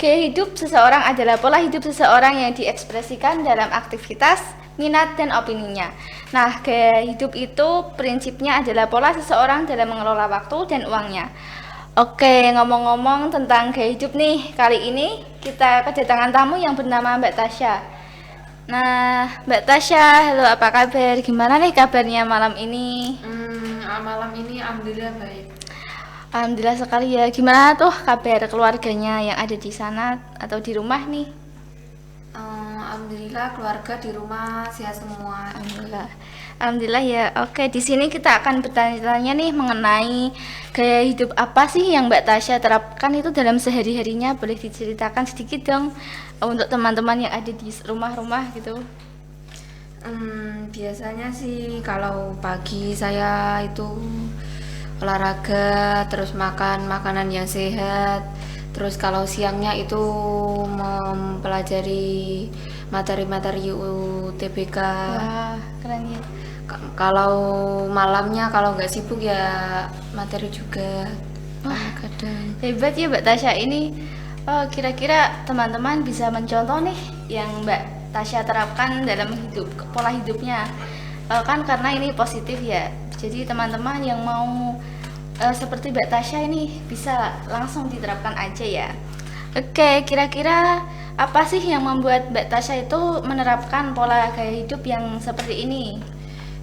Gaya hidup seseorang adalah pola hidup seseorang yang diekspresikan dalam aktivitas, minat, dan opininya. Nah, gaya hidup itu prinsipnya adalah pola seseorang dalam mengelola waktu dan uangnya. Oke, ngomong-ngomong tentang gaya hidup nih, kali ini kita kedatangan tamu yang bernama Mbak Tasya. Nah, Mbak Tasya, halo, apa kabar? Gimana nih kabarnya malam ini? Malam ini alhamdulillah baik. Alhamdulillah sekali ya. Gimana tuh kabar keluarganya yang ada di sana atau di rumah nih? Alhamdulillah keluarga di rumah sehat semua. Alhamdulillah. Alhamdulillah ya. Oke, di sini kita akan bertanya-tanya nih mengenai gaya hidup apa sih yang Mbak Tasya terapkan itu dalam sehari-harinya. Boleh diceritakan sedikit dong untuk teman-teman yang ada di rumah-rumah gitu. Biasanya sih kalau pagi saya itu olahraga, terus makan makanan yang sehat. Terus kalau siangnya itu mempelajari materi-materi UTBK. Wah, keren ya. Kalau malamnya kalau nggak sibuk ya materi juga. Wah, kadang. hebat ya Mbak Tasya ini. Kira-kira teman-teman bisa mencontoh nih yang Mbak Tasya terapkan dalam pola hidupnya. Kan karena ini positif ya. Jadi teman-teman yang mau seperti Mbak Tasya ini bisa langsung diterapkan aja ya. Oke, kira-kira apa sih yang membuat Mbak Tasya itu menerapkan pola gaya hidup yang seperti ini?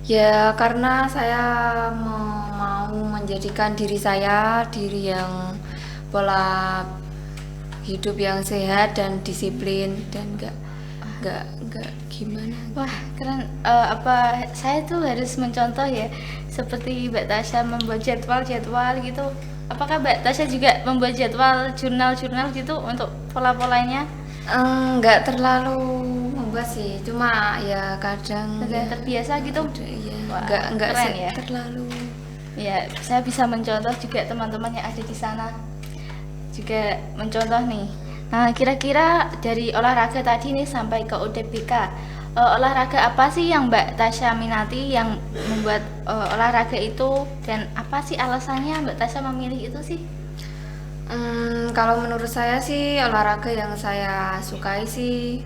Ya karena saya mau menjadikan diri saya diri yang pola hidup yang sehat dan disiplin dan nggak gimana. Wah, keren. Saya tuh harus mencontoh ya, seperti Mbak Tasya membuat jadwal-jadwal gitu. Apakah Mbak Tasya juga membuat jadwal jurnal-jurnal gitu untuk pola-polanya? Nggak terlalu membuat sih, cuma ya kadang Sudah ya, terbiasa gitu? ya Wah, nggak keren ya. terlalu. Ya, saya bisa mencontoh juga teman-teman yang ada di sana juga mencontoh nih. Nah, kira-kira dari olahraga tadi nih sampai ke UTBK, olahraga apa sih yang Mbak Tasya minati yang membuat olahraga itu, dan apa sih alasannya Mbak Tasya memilih itu sih? Kalau menurut saya sih olahraga yang saya sukai sih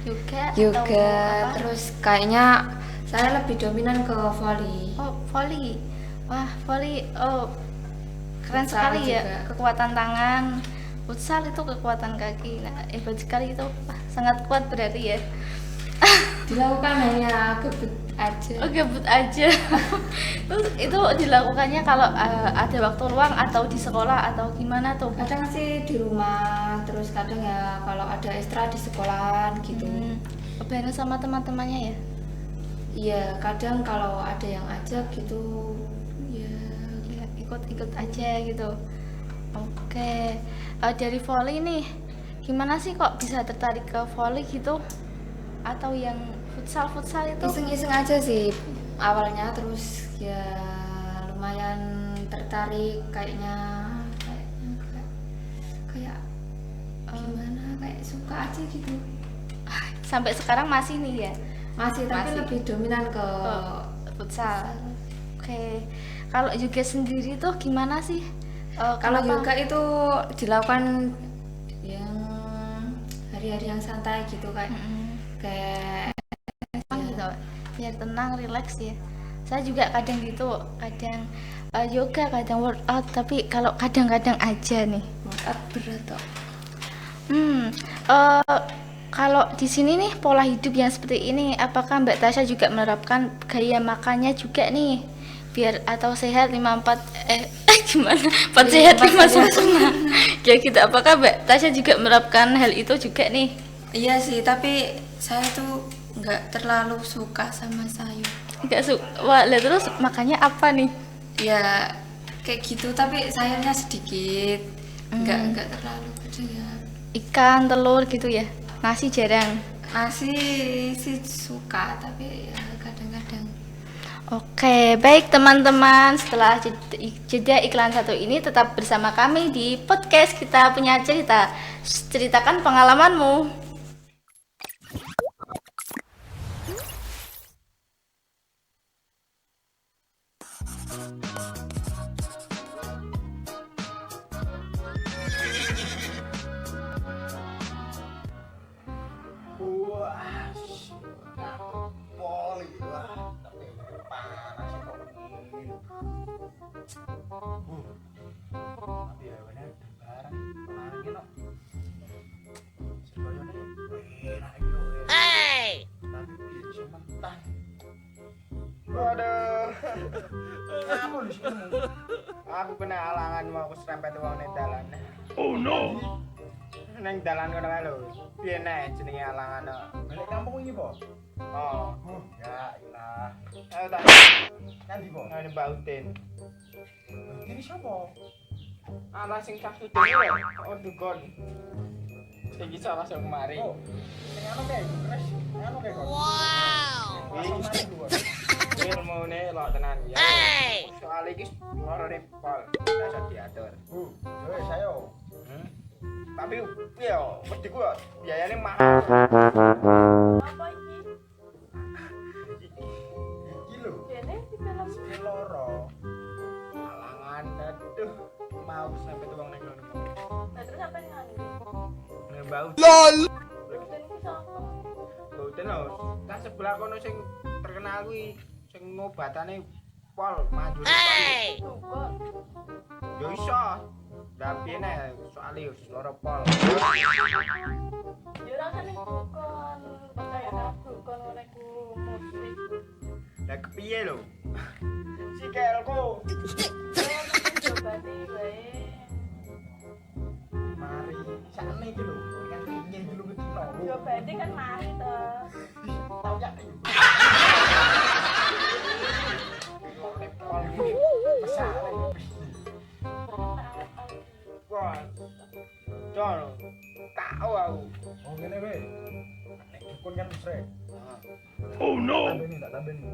Yoga atau yoga, apa? terus kayaknya saya lebih dominan ke volley. Oh, volley. Wah, volley. Oh, keren Futsal sekali ya. juga. Kekuatan tangan. Futsal itu kekuatan kaki. Nah, hebat sekali itu. Wah, sangat kuat berarti ya. Dilakukan hanya gebet aja. Oh, gabut aja. Terus itu dilakukannya kalau ada waktu luang atau di sekolah atau gimana tuh? Kadang sih di rumah, terus kadang ya kalau ada ekstra di sekolah gitu. Bareng sama teman-temannya ya? Iya, kadang kalau ada yang ajak gitu ya. Ya, ikut-ikut aja gitu. Oke. Dari volley nih, gimana sih kok bisa tertarik ke volley gitu? Atau yang futsal itu? Iseng-iseng aja sih awalnya, terus ya lumayan tertarik kayak gimana, kayak suka aja gitu. Sampai sekarang masih nih ya? Masih, tapi Masih. lebih dominan ke Futsal. Oke. Kalau juga sendiri tuh gimana sih? kalau Kenapa? yoga itu dilakukan yang hari-hari yang santai gitu, kayak Gitu, biar tenang, relax ya. Saya juga kadang gitu, kadang yoga, kadang workout, tapi kalau kadang-kadang aja nih. workout berat toh. Kalau di sini nih pola hidup yang seperti ini, apakah Mbak Tasya juga menerapkan gaya makannya juga nih, biar atau sehat 54 gimana? 4 sehat 5 sempurna. Kayak gitu. Apakah Mbak Tasya juga menerapkan hal itu juga nih? Iya sih, tapi saya tuh nggak terlalu suka sama sayur. Enggak suka. Wah, lah terus makannya apa nih? Ya kayak gitu, tapi sayurnya sedikit, nggak terlalu kadang ya. Ikan, telur gitu ya. Nasi jarang. Nasi sih suka, tapi ya kadang-kadang. Oke, baik teman-teman, setelah jeda iklan satu ini tetap bersama kami di podcast Kita Punya Cerita. Ceritakan pengalamanmu. Waduh. Aku di sini. Aku kena halangan mau aku serempet wong ning dalan. Oh no. Neng dalan kono kae lho. Piye nek jenenge halangan? Balik kampung iki, Po? Oh. Ya ilah. Ayo tak. Nanti, Po. Ini Mbak Udin. Ini siapa? Ala sing kaku dhewe. Oh, dukun. Sing iso langsung mari. Oh. Sing anu kae, Kres. Anu kae kok. Wow. Ilmune lho tenan ya. Soal iki lorone pol. Iso diatur. Wis ayo. Tapi piye yo, wedi ku biayane mahal. Apa iki? Iki lho. Dene di film Iki loro. Halangan aduh mau sampai tuang nang ngono. nah, terus apa yang nganggo? Ngembau. Rutin iki sapa? Boten lho, tas sebelah kono sing terkenal kuwi sing ngobatane pol manjur. Dukun. Yo iso. Tapi nek soalé wis loro pol. Ya ora seneng dukun. Percaya karo dukun oleh ku musik. Lah kepiye lho? Sikelku. Coba wae. Mari sakne iki lho, kan piye iki lho ketino. Coba kan mari to. Tau ya. Pol iki besar. Wah. Jon. Tahu aku. Oh ngene we. Nek dukun kan mesrek. Oh no. Tak tambeni.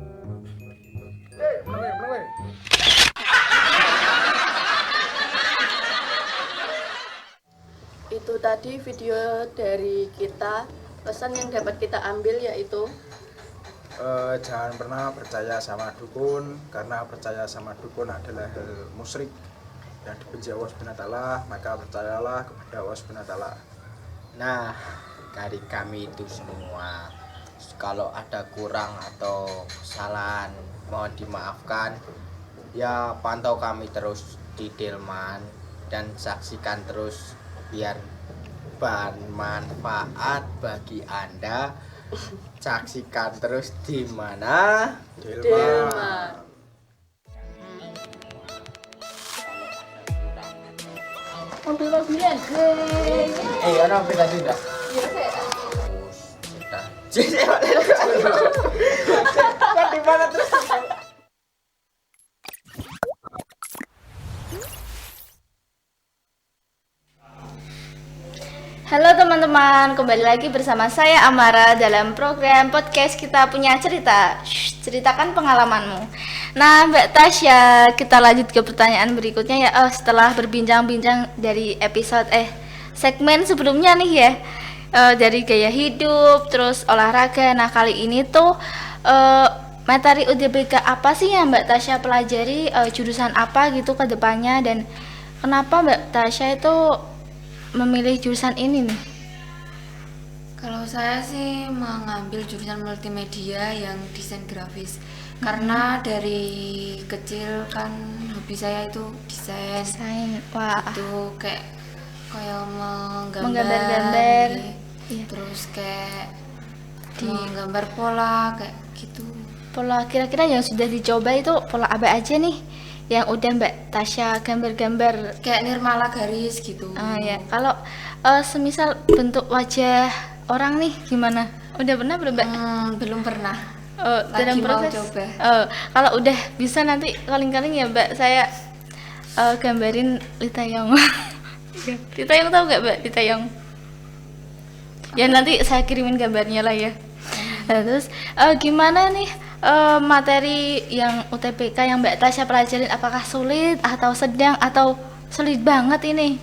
Meneng we. Itu tadi video dari kita. Pesan yang dapat kita ambil yaitu Jangan pernah percaya sama dukun, karena percaya sama dukun adalah hal musyrik yang dibenci Allah SWT, maka percayalah kepada Allah SWT. Nah, dari kami itu semua, kalau ada kurang atau kesalahan mohon dimaafkan. Ya, pantau kami terus di Delman dan saksikan terus biar bermanfaat bagi Anda. Saksikan terus di mana? Delman. Mobil-mobilan. Ono aplikasi enggak? Sudah. Di mana terus? Halo teman-teman, kembali lagi bersama saya Amara dalam program podcast Kita Punya Cerita. Ceritakan pengalamanmu. Nah, Mbak Tasya, kita lanjut ke pertanyaan berikutnya ya. Setelah berbincang-bincang dari segmen sebelumnya nih ya, dari gaya hidup, terus olahraga. Nah, kali ini tuh materi UTBK apa sih yang Mbak Tasya pelajari, jurusan apa gitu ke depannya, dan kenapa Mbak Tasya itu memilih jurusan ini nih? Kalau saya sih mengambil jurusan multimedia yang desain grafis. Karena dari kecil kan hobi saya itu desain. Desain, wah. Itu kayak Menggambar-gambar. gitu. Iya. Terus kayak menggambar pola kayak gitu. Pola kira-kira yang sudah dicoba itu pola apa aja nih? Yang udah Mbak Tasya gambar-gambar. Kayak nirmala garis gitu. Ya, kalau semisal bentuk wajah orang nih gimana? Udah pernah belum Mbak? Belum pernah. Dalam Lagi mau proses. coba. Kalau udah bisa nanti kaling-kaling ya Mbak, saya gambarin Lita Yong. Lita Yong tahu nggak Mbak? Lita Yong. Ya nanti saya kirimin gambarnya lah ya. Nah, terus gimana nih materi yang UTBK yang Mbak Tasya pelajarin, apakah sulit atau sedang atau sulit banget ini?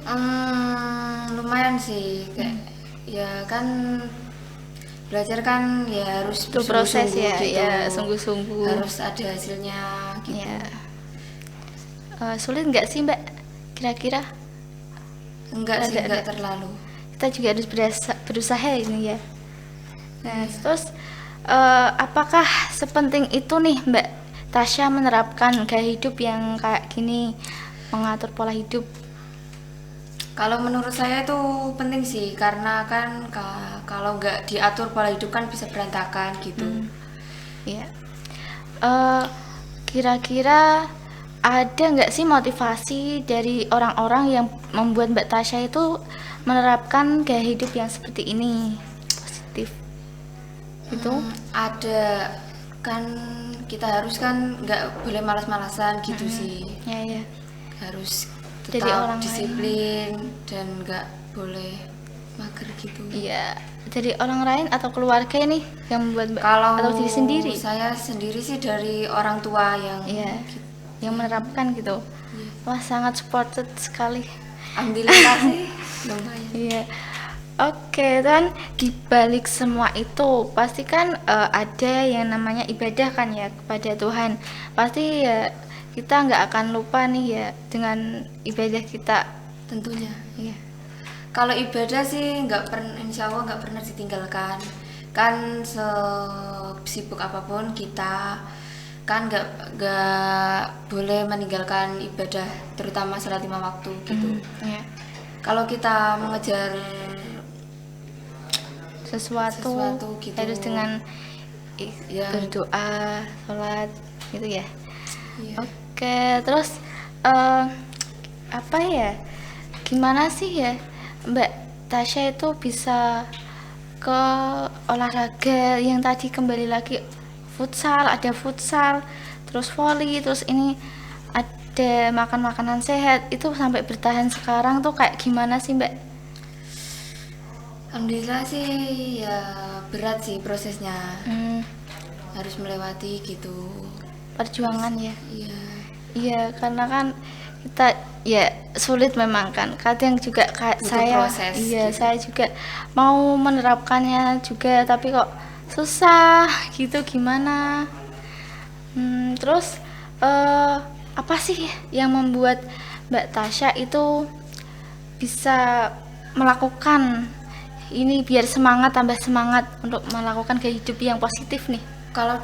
Lumayan sih kayak ya kan belajar kan ya harus Itu proses bersungguh-sungguh ya, gitu. ya sungguh-sungguh. Harus ada hasilnya gitu. Ya. Sulit nggak sih Mbak? Kira-kira? Enggak sih, Ada- enggak terlalu. Kita juga harus berusaha ini ya. Nah, terus apakah sepenting itu nih Mbak Tasya menerapkan gaya hidup yang kayak gini, mengatur pola hidup? Kalau menurut saya itu penting sih karena kan kalau nggak diatur pola hidup kan bisa berantakan gitu. Iya. Kira-kira ada nggak sih motivasi dari orang-orang yang membuat Mbak Tasya itu menerapkan gaya hidup yang seperti ini, positif? Itu Ada kan, kita harus kan nggak boleh malas-malasan gitu sih, ya. harus Jadi tetap orang lain. disiplin dan nggak boleh mager gitu. Iya, dari orang lain atau keluarga ini yang membuat Mbak Kalau atau diri sendiri? saya sendiri sih dari orang tua yang Iya, yang menerapkan gitu. Wah, sangat supported sekali. alhamdulillah sih lumayan. Iya. Oke, dan di balik semua itu pasti kan ada yang namanya ibadah kan ya kepada Tuhan. Pasti ya kita nggak akan lupa nih ya dengan ibadah kita. Tentunya. Iya. Kalau ibadah sih nggak pernah, insya Allah nggak pernah ditinggalkan. Kan sesibuk apapun kita kan nggak boleh meninggalkan ibadah, terutama sholat 5 waktu gitu. Iya. Kalau kita mengejar Sesuatu gitu. harus dengan Ya. berdoa, sholat gitu ya. Iya. Oke, terus apa ya? Gimana sih ya Mbak Tasya itu bisa ke olahraga yang tadi kembali lagi futsal, ada futsal, terus volley, terus ini ada makan makanan sehat, itu sampai bertahan sekarang tuh kayak gimana sih Mbak? Alhamdulillah sih ya berat sih prosesnya, Hmm, harus melewati gitu. perjuangan ya. Iya. Iya, karena kan kita ya sulit memang kan. Kadang juga kayak Butuh saya, proses iya gitu. saya juga mau menerapkannya juga, tapi kok susah gitu gimana? Terus apa sih yang membuat Mbak Tasya itu bisa melakukan ini biar semangat, tambah semangat untuk melakukan gaya hidup yang positif nih? Kalau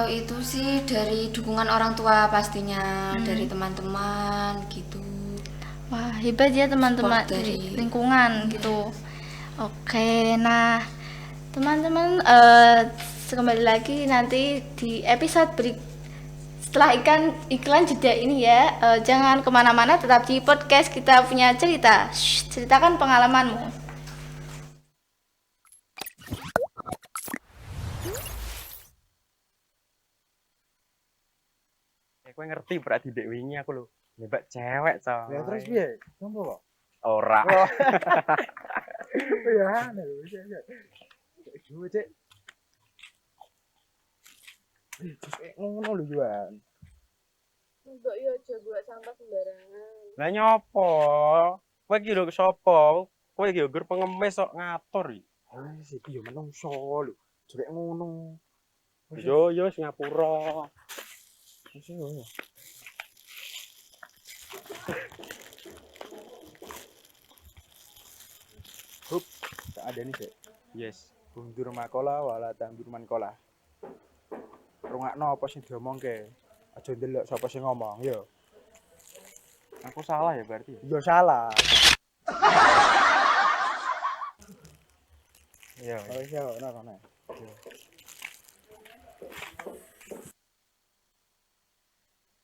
itu sih dari dukungan orang tua pastinya, dari teman-teman gitu. Wah, hebat ya teman-teman Support dari dari- lingkungan gitu. Oke, nah teman-teman kembali lagi nanti di episode setelah iklan jeda ini ya. Jangan kemana-mana, tetap di podcast Kita Punya Cerita. Ceritakan pengalamanmu. Kowe ngerti berarti dek wingi aku lho. Nembak cewek, coy. Ya terus piye? Sopo kok? Ora. Ya aneh lho, cek. Duwe cek. Ngono lho Juan. Mbok yo aja buat sampah sembarangan. Lah nyopo? Kowe iki lho sapa? Kowe iki yo gur pengemis kok ngatur iki. Wis iki yo menungso lho. Jek ngono. Yo Singapura. Wis yo. Hup, tak ada nih, Cek. Yes. Bundur makola wala tandur mankola. Rungakno apa sing diomongke. Aja ndelok sapa sing ngomong, yo. Aku salah ya berarti. Yo salah. Iya. Oh iya, ono.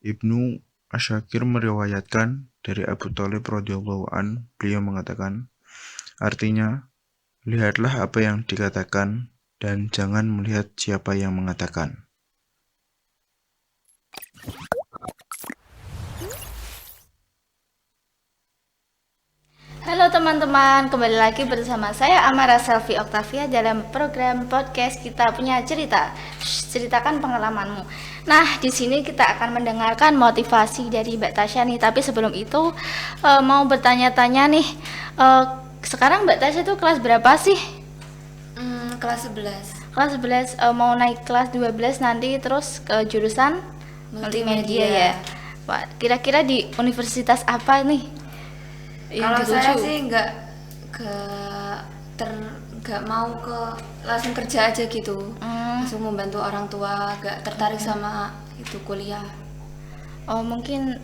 Ibnu Asyakir meriwayatkan dari Abu Thalib radhiyallahu an, beliau mengatakan, artinya, lihatlah apa yang dikatakan dan jangan melihat siapa yang mengatakan. Halo teman-teman, kembali lagi bersama saya Amara Selvi Octavia dalam program podcast Kita Punya Cerita. Ceritakan pengalamanmu. Nah, di sini kita akan mendengarkan motivasi dari Mbak Tasya nih. Tapi sebelum itu mau bertanya-tanya nih. Sekarang Mbak Tasya tuh kelas berapa sih? Kelas 11. Kelas 11, mau naik kelas 12 nanti terus ke jurusan multimedia ya. Wah, kira-kira di universitas apa nih? Kalau Yang saya dituju? sih nggak mau ke langsung kerja aja gitu, langsung membantu orang tua, nggak tertarik sama itu kuliah. Oh mungkin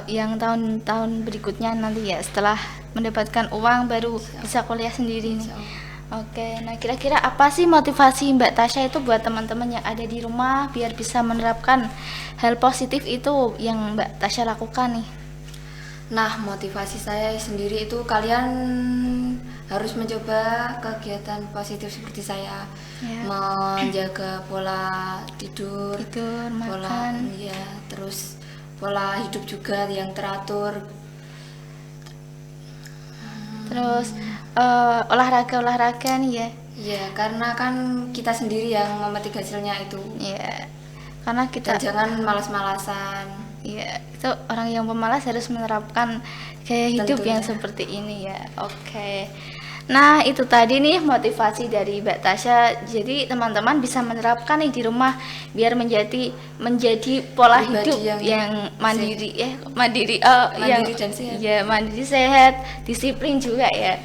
yang tahun-tahun berikutnya nanti ya setelah mendapatkan uang baru bisa kuliah sendiri nih. Insya Allah. Oke, nah kira-kira apa sih motivasi Mbak Tasya itu buat teman-teman yang ada di rumah biar bisa menerapkan hal positif itu yang Mbak Tasya lakukan nih? Nah, motivasi saya sendiri itu kalian harus mencoba kegiatan positif seperti saya. Ya. Menjaga pola tidur, Tidur, pola makan. ya, terus pola hidup juga yang teratur. Terus olahraga nih ya. Ya, karena kan kita sendiri yang memetik hasilnya itu. Ya. Karena Dan kita jangan malas-malasan. ya, itu orang yang pemalas harus menerapkan gaya hidup Tentunya. yang seperti ini ya. Oke. Nah, itu tadi nih motivasi dari Mbak Tasya. Jadi teman-teman bisa menerapkan nih di rumah biar menjadi pola Pribadi hidup yang yang mandiri Mandiri dan sehat. ya mandiri sehat, disiplin juga ya.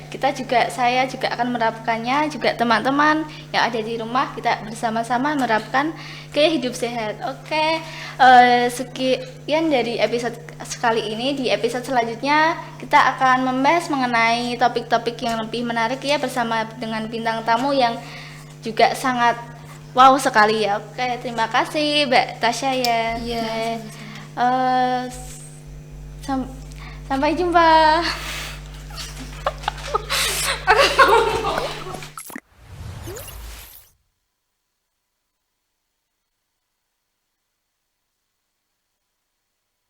Saya juga akan menerapkannya, juga teman-teman yang ada di rumah kita bersama-sama menerapkan gaya hidup sehat. Oke. Sekian dari episode sekali ini. Di episode selanjutnya kita akan membahas mengenai topik-topik yang lebih menarik ya bersama dengan bintang tamu yang juga sangat wow sekali ya. Oke, terima kasih Mbak Tasya ya. Iya, Sampai jumpa.